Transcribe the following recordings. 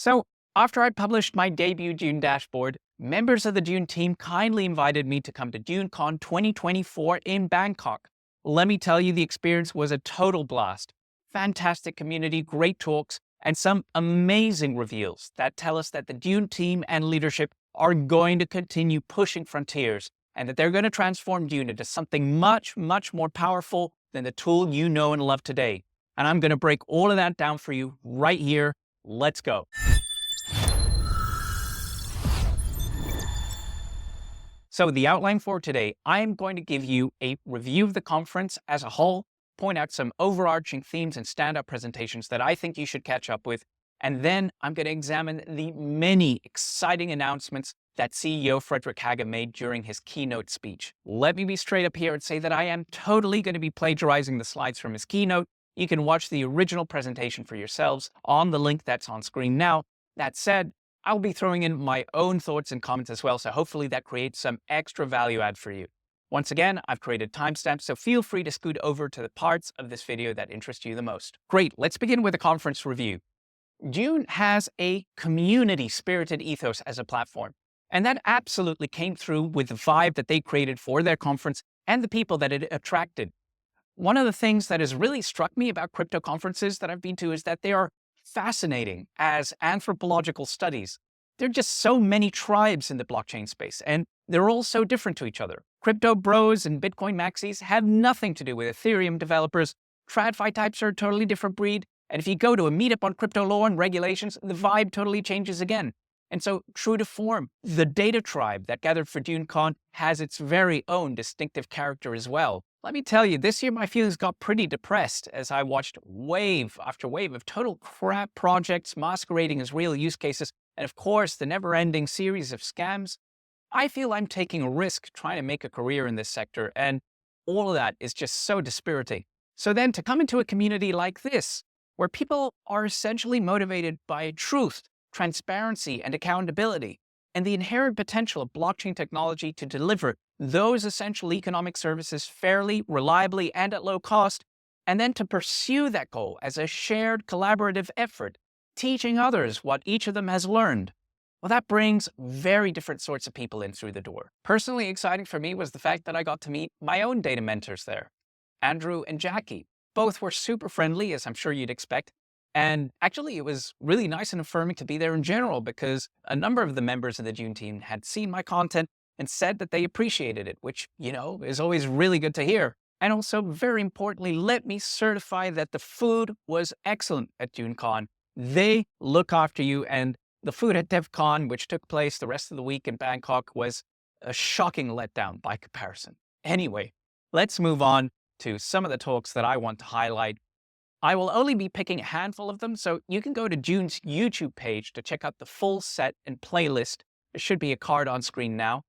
So, after I published my debut Dune dashboard, members of the Dune team kindly invited me to come to DuneCon 2024 in Bangkok. Let me tell you, the experience was a total blast. Fantastic community, great talks, and some amazing reveals that tell us that the Dune team and leadership are going to continue pushing frontiers and that they're going to transform Dune into something much, much more powerful than the tool you know and love today. And I'm going to break all of that down for you right here. Let's go. So the outline for today, I'm going to give you a review of the conference as a whole, point out some overarching themes and standout presentations that I think you should catch up with, and then I'm going to examine the many exciting announcements that CEO Fredrik Haga made during his keynote speech. Let me be straight up here and say that I am totally going to be plagiarizing the slides from his keynote. You can watch the original presentation for yourselves on the link that's on screen now. That said, I'll be throwing in my own thoughts and comments as well, so hopefully that creates some extra value add for you. Once again, I've created timestamps, so feel free to scoot over to the parts of this video that interest you the most. Great, let's begin with a conference review. Dune has a community-spirited ethos as a platform, and that absolutely came through with the vibe that they created for their conference and the people that it attracted. One of the things that has really struck me about crypto conferences that I've been to is that they are fascinating as anthropological studies. There are just so many tribes in the blockchain space, and they're all so different to each other. Crypto bros and Bitcoin maxis have nothing to do with Ethereum developers. TradFi types are a totally different breed. And if you go to a meetup on crypto law and regulations, the vibe totally changes again. And so, true to form, the data tribe that gathered for DuneCon has its very own distinctive character as well. Let me tell you, this year my feelings got pretty depressed as I watched wave after wave of total crap projects masquerading as real use cases, and of course, the never-ending series of scams. I feel I'm taking a risk trying to make a career in this sector, and all of that is just so dispiriting. So then to come into a community like this, where people are essentially motivated by truth, transparency, and accountability, and the inherent potential of blockchain technology to deliver those essential economic services fairly, reliably, and at low cost, and then to pursue that goal as a shared collaborative effort, teaching others what each of them has learned. Well, that brings very different sorts of people in through the door. Personally exciting for me was the fact that I got to meet my own data mentors there, Andrew and Jackie. Both were super friendly, as I'm sure you'd expect. And actually, it was really nice and affirming to be there in general because a number of the members of the Dune team had seen my content and said that they appreciated it, which, is always really good to hear. And also, very importantly, let me certify that the food was excellent at DuneCon. They look after you, and the food at DevCon, which took place the rest of the week in Bangkok, was a shocking letdown by comparison. Anyway, let's move on to some of the talks that I want to highlight. I will only be picking a handful of them, so you can go to Dune's YouTube page to check out the full set and playlist. There should be a card on screen now.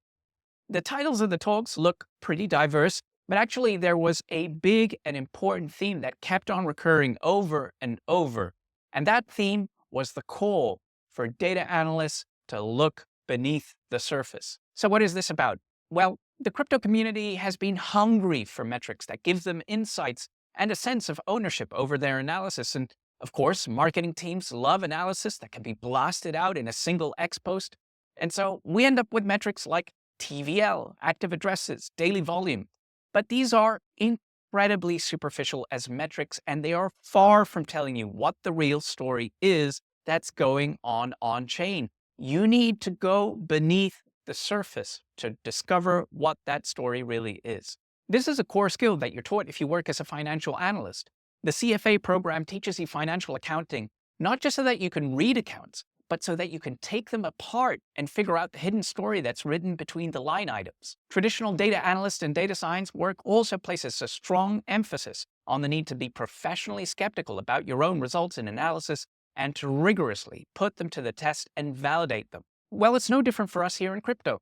The titles of the talks look pretty diverse, but actually there was a big and important theme that kept on recurring over and over. And that theme was the call for data analysts to look beneath the surface. So what is this about? Well, the crypto community has been hungry for metrics that give them insights and a sense of ownership over their analysis. And of course, marketing teams love analysis that can be blasted out in a single X post. And so we end up with metrics like TVL, active addresses, daily volume. But these are incredibly superficial as metrics, and they are far from telling you what the real story is that's going on chain. You need to go beneath the surface to discover what that story really is. This is a core skill that you're taught if you work as a financial analyst. The CFA program teaches you financial accounting, not just so that you can read accounts, but so that you can take them apart and figure out the hidden story that's written between the line items. Traditional data analyst and data science work also places a strong emphasis on the need to be professionally skeptical about your own results and analysis and to rigorously put them to the test and validate them. Well, it's no different for us here in crypto.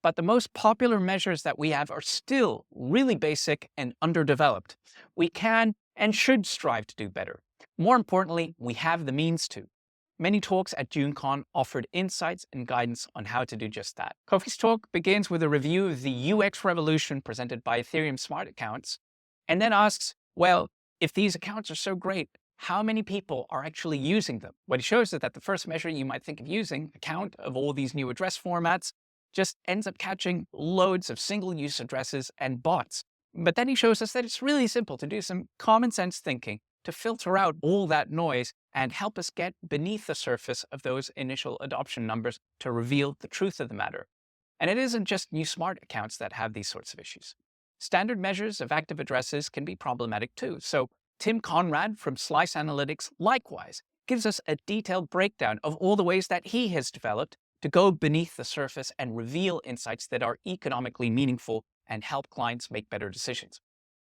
But the most popular measures that we have are still really basic and underdeveloped. We can and should strive to do better. More importantly, we have the means to. Many talks at DuneCon offered insights and guidance on how to do just that. Kofi's talk begins with a review of the UX revolution presented by Ethereum smart accounts, and then asks, well, if these accounts are so great, how many people are actually using them. What it shows is that the first measure you might think of using, a count of all these new address formats, just ends up catching loads of single-use addresses and bots. But then he shows us that it's really simple to do some common sense thinking to filter out all that noise and help us get beneath the surface of those initial adoption numbers to reveal the truth of the matter. And it isn't just new smart accounts that have these sorts of issues. Standard measures of active addresses can be problematic too. So Tim Conrad from Slice Analytics likewise gives us a detailed breakdown of all the ways that he has developed to go beneath the surface and reveal insights that are economically meaningful and help clients make better decisions.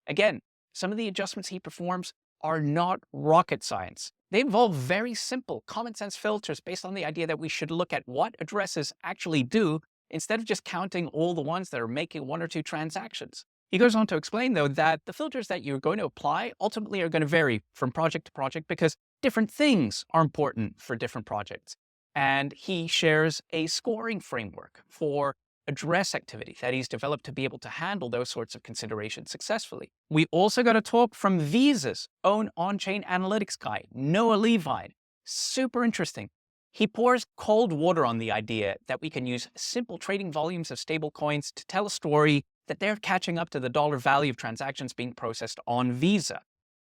Again, some of the adjustments he performs are not rocket science. They involve very simple common sense filters based on the idea that we should look at what addresses actually do instead of just counting all the ones that are making one or two transactions. He goes on to explain, though, that the filters that you're going to apply ultimately are going to vary from project to project because different things are important for different projects. And he shares a scoring framework for address activity that he's developed to be able to handle those sorts of considerations successfully. We also got a talk from Visa's own on-chain analytics guy, Noah Levine. Super interesting. He pours cold water on the idea that we can use simple trading volumes of stablecoins to tell a story that they're catching up to the dollar value of transactions being processed on Visa.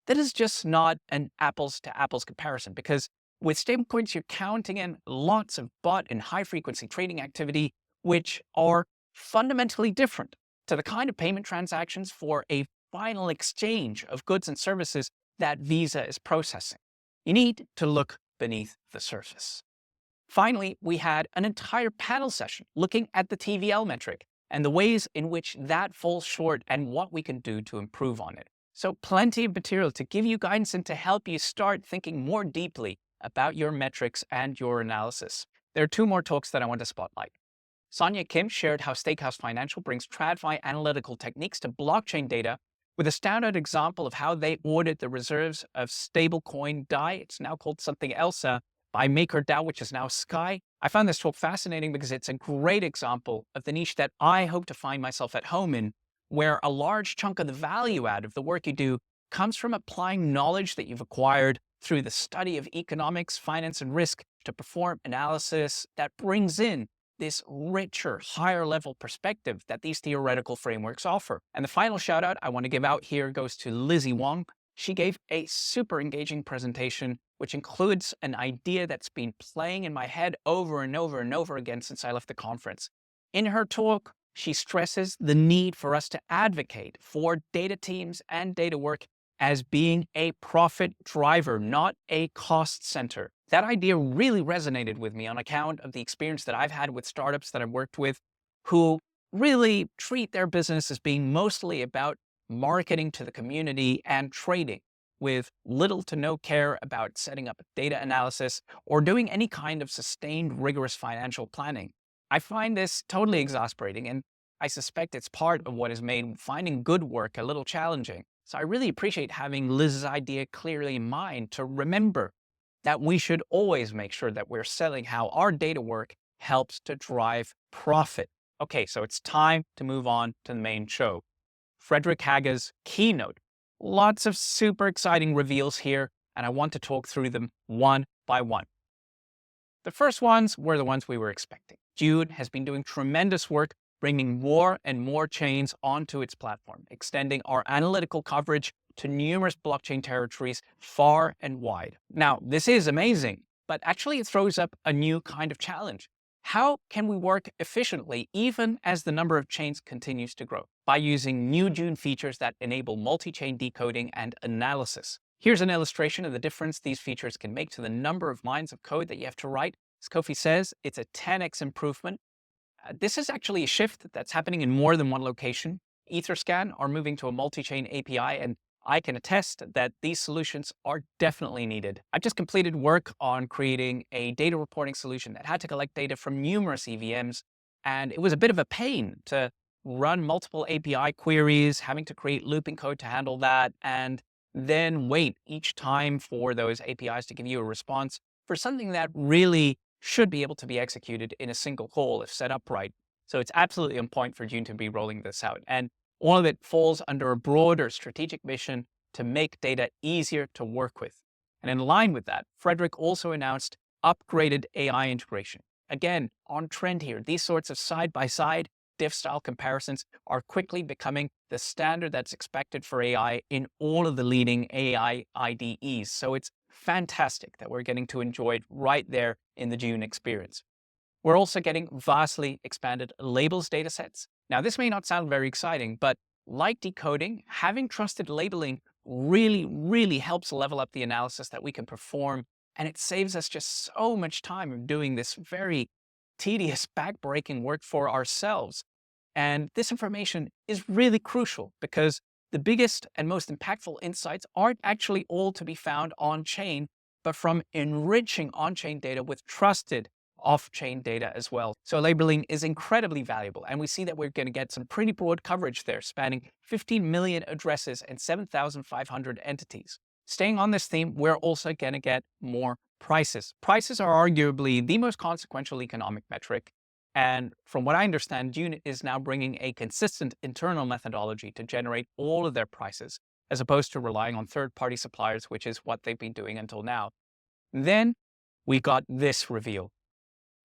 That is just not an apples to apples comparison because with stablecoins, you're counting in lots of bot and high frequency trading activity, which are fundamentally different to the kind of payment transactions for a final exchange of goods and services that Visa is processing. You need to look beneath the surface. Finally, we had an entire panel session looking at the TVL metric and the ways in which that falls short and what we can do to improve on it. So plenty of material to give you guidance and to help you start thinking more deeply about your metrics and your analysis. There are two more talks that I want to spotlight. Sonia Kim shared how Steakhouse Financial brings TradFi analytical techniques to blockchain data with a standout example of how they ordered the reserves of stablecoin DAI, it's now called something else, by MakerDAO, which is now Sky. I found this talk fascinating because it's a great example of the niche that I hope to find myself at home in, where a large chunk of the value add of the work you do comes from applying knowledge that you've acquired through the study of economics, finance, and risk to perform analysis that brings in this richer, higher level perspective that these theoretical frameworks offer. And the final shout out I want to give out here goes to Lizzie Wong. She gave a super engaging presentation, which includes an idea that's been playing in my head over and over and over again since I left the conference. In her talk, she stresses the need for us to advocate for data teams and data work as being a profit driver, not a cost center. That idea really resonated with me on account of the experience that I've had with startups that I've worked with who really treat their business as being mostly about marketing to the community and trading with little to no care about setting up data analysis or doing any kind of sustained, rigorous financial planning. I find this totally exasperating, and I suspect it's part of what has made finding good work a little challenging. So I really appreciate having Liz's idea clearly in mind to remember that we should always make sure that we're selling how our data work helps to drive profit. Okay, so it's time to move on to the main show. Fredrik Haga's keynote. Lots of super exciting reveals here, and I want to talk through them one by one. The first ones were the ones we were expecting. Dune has been doing tremendous work bringing more and more chains onto its platform, extending our analytical coverage to numerous blockchain territories far and wide. Now, this is amazing, but actually it throws up a new kind of challenge. How can we work efficiently even as the number of chains continues to grow? By using new Dune features that enable multi-chain decoding and analysis. Here's an illustration of the difference these features can make to the number of lines of code that you have to write. As Kofi says, it's a 10x improvement. This is actually a shift that's happening in more than one location. Etherscan are moving to a multi-chain API, and I can attest that these solutions are definitely needed. I've just completed work on creating a data reporting solution that had to collect data from numerous EVMs, and it was a bit of a pain to run multiple API queries, having to create looping code to handle that, and then wait each time for those APIs to give you a response for something that really should be able to be executed in a single call if set up right. So it's absolutely on point for Dune to be rolling this out. And all of it falls under a broader strategic mission to make data easier to work with. And in line with that, Fredrik also announced upgraded AI integration. Again, on trend here, these sorts of side-by-side diff-style comparisons are quickly becoming the standard that's expected for AI in all of the leading AI IDEs. So it's fantastic that we're getting to enjoy it right there in the Dune experience. We're also getting vastly expanded labels datasets. Now, this may not sound very exciting, but like decoding, having trusted labeling really helps level up the analysis that we can perform. And it saves us just so much time of doing this very tedious, back-breaking work for ourselves. And this information is really crucial because the biggest and most impactful insights aren't actually all to be found on-chain, but from enriching on-chain data with trusted off-chain data as well. So labeling is incredibly valuable, and we see that we're going to get some pretty broad coverage there, spanning 15 million addresses and 7,500 entities. Staying on this theme, we're also going to get more prices. Prices are arguably the most consequential economic metric, and from what I understand, Dune is now bringing a consistent internal methodology to generate all of their prices, as opposed to relying on third-party suppliers, which is what they've been doing until now. Then we got this reveal.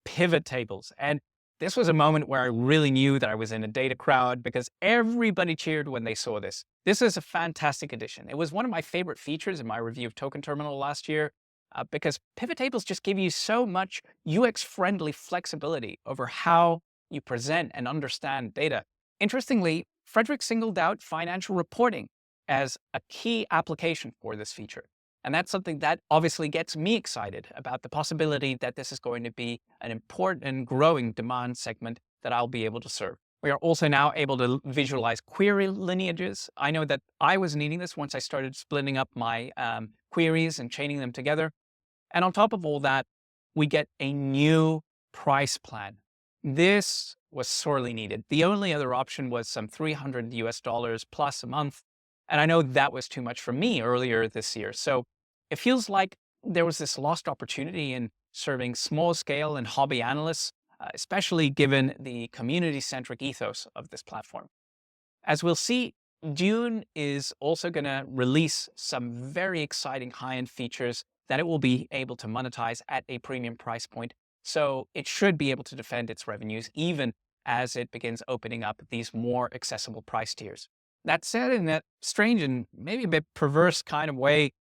Pivot tables. And this was a moment where I really knew that I was in a data crowd because everybody cheered when they saw this. This is a fantastic addition. It was one of my favorite features in my review of Token Terminal last year because pivot tables just give you so much UX-friendly flexibility over how you present and understand data. Interestingly, Fredrik singled out financial reporting as a key application for this feature. And that's something that obviously gets me excited about the possibility that this is going to be an important and growing demand segment that I'll be able to serve. We are also now able to visualize query lineages. I know that I was needing this once I started splitting up my queries and chaining them together. And on top of all that, we get a new price plan. This was sorely needed. The only other option was some $300 US plus a month. And I know that was too much for me earlier this year. So it feels like there was this lost opportunity in serving small scale and hobby analysts, especially given the community-centric ethos of this platform. As we'll see, Dune is also going to release some very exciting high-end features that it will be able to monetize at a premium price point. So it should be able to defend its revenues even as it begins opening up these more accessible price tiers. That said, in that strange and maybe a bit perverse kind of way,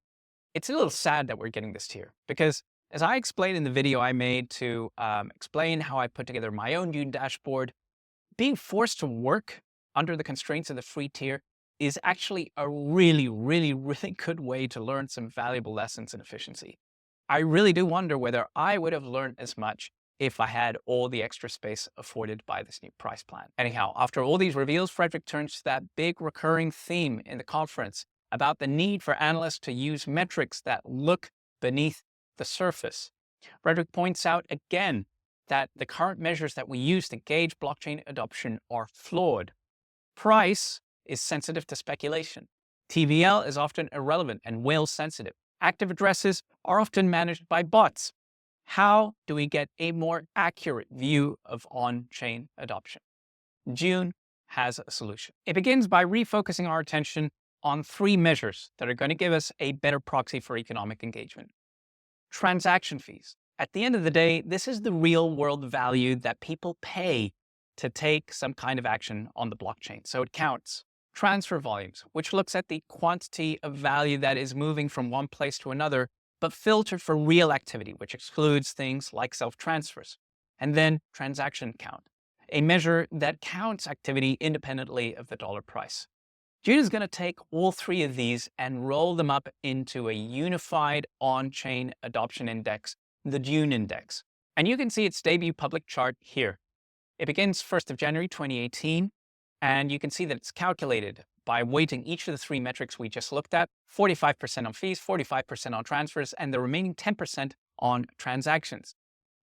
it's a little sad that we're getting this tier because as I explained in the video I made to explain how I put together my own Dune dashboard, being forced to work under the constraints of the free tier is actually a really good way to learn some valuable lessons in efficiency. I really do wonder whether I would have learned as much if I had all the extra space afforded by this new price plan. Anyhow, after all these reveals, Fredrik turns to that big recurring theme in the conference about the need for analysts to use metrics that look beneath the surface. Fredrik points out again that the current measures that we use to gauge blockchain adoption are flawed. Price is sensitive to speculation. TVL is often irrelevant and whale sensitive. Active addresses are often managed by bots. How do we get a more accurate view of on-chain adoption? Dune has a solution. It begins by refocusing our attention on three measures that are going to give us a better proxy for economic engagement. Transaction fees. At the end of the day, this is the real world value that people pay to take some kind of action on the blockchain. So it counts. Transfer volumes, which looks at the quantity of value that is moving from one place to another, but filtered for real activity, which excludes things like self-transfers. And then transaction count, a measure that counts activity independently of the dollar price. Dune is going to take all three of these and roll them up into a unified on-chain adoption index, the Dune Index. And you can see its debut public chart here. It begins 1st of January 2018, and you can see that it's calculated by weighting each of the three metrics we just looked at, 45% on fees, 45% on transfers, and the remaining 10% on transactions.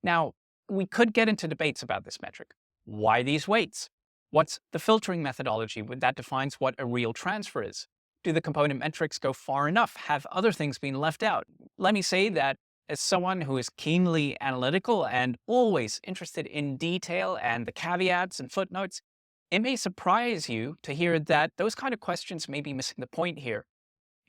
Now, we could get into debates about this metric. Why these weights? What's the filtering methodology that defines what a real transfer is? Do the component metrics go far enough? Have other things been left out? Let me say that as someone who is keenly analytical and always interested in detail and the caveats and footnotes, it may surprise you to hear that those kind of questions may be missing the point here.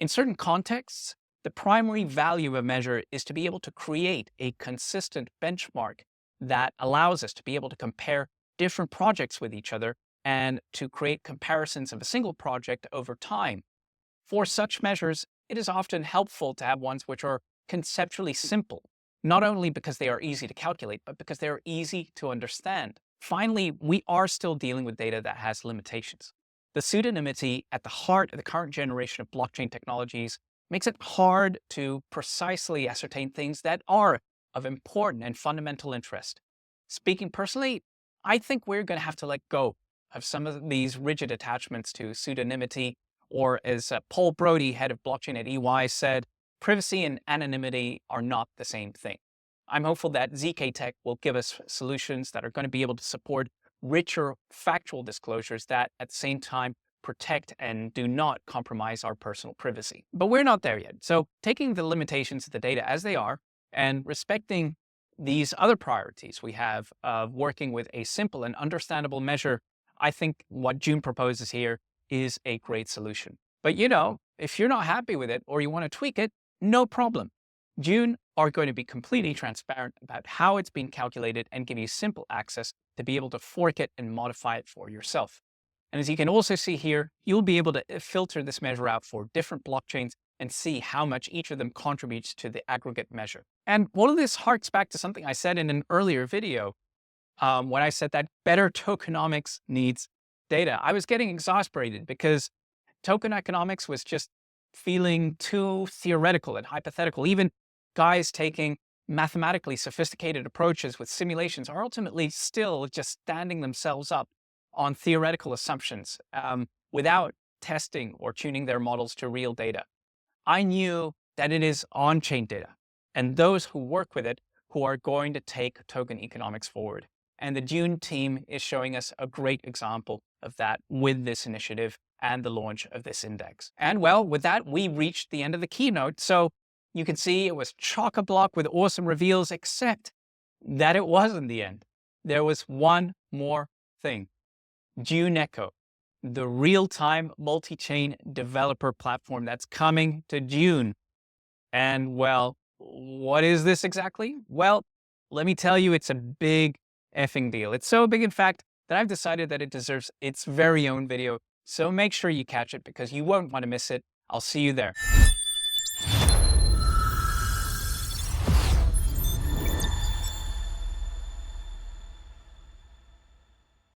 In certain contexts, The primary value of a measure is to be able to create a consistent benchmark that allows us to be able to compare different projects with each other and to create comparisons of a single project over time. For such measures, it is often helpful to have ones which are conceptually simple, not only because they are easy to calculate, but because they are easy to understand. Finally, we are still dealing with data that has limitations. The pseudonymity at the heart of the current generation of blockchain technologies makes it hard to precisely ascertain things that are of important and fundamental interest. Speaking personally, I think we're going to have to let go of some of these rigid attachments to pseudonymity, or as Paul Brody, head of blockchain at EY, said, privacy and anonymity are not the same thing. I'm hopeful that ZK Tech will give us solutions that are going to be able to support richer factual disclosures that at the same time protect and do not compromise our personal privacy. But we're not there yet. So taking the limitations of the data as they are and respecting these other priorities we have of working with a simple and understandable measure, I think what Dune proposes here is a great solution. But if you're not happy with it or you want to tweak it, no problem. Dune are going to be completely transparent about how it's being calculated and give you simple access to be able to fork it and modify it for yourself. And as you can also see here, you'll be able to filter this measure out for different blockchains and see how much each of them contributes to the aggregate measure. And all of this harks back to something I said in an earlier video when I said that better tokenomics needs data. I was getting exasperated because token economics was just feeling too theoretical and hypothetical. Even guys taking mathematically sophisticated approaches with simulations are ultimately still just standing themselves up on theoretical assumptions without testing or tuning their models to real data. I knew that it is on-chain data and those who work with it who are going to take token economics forward. And the Dune team is showing us a great example of that with this initiative and the launch of this index. And well, with that, we reached the end of the keynote. So you can see it was chock-a-block with awesome reveals, except that it wasn't the end. There was one more thing. Dune Echo, the real-time multi-chain developer platform that's coming to Dune. And well, what is this exactly? Well, let me tell you, it's a big effing deal. It's so big, in fact, that I've decided that it deserves its very own video. So make sure you catch it because you won't want to miss it. I'll see you there.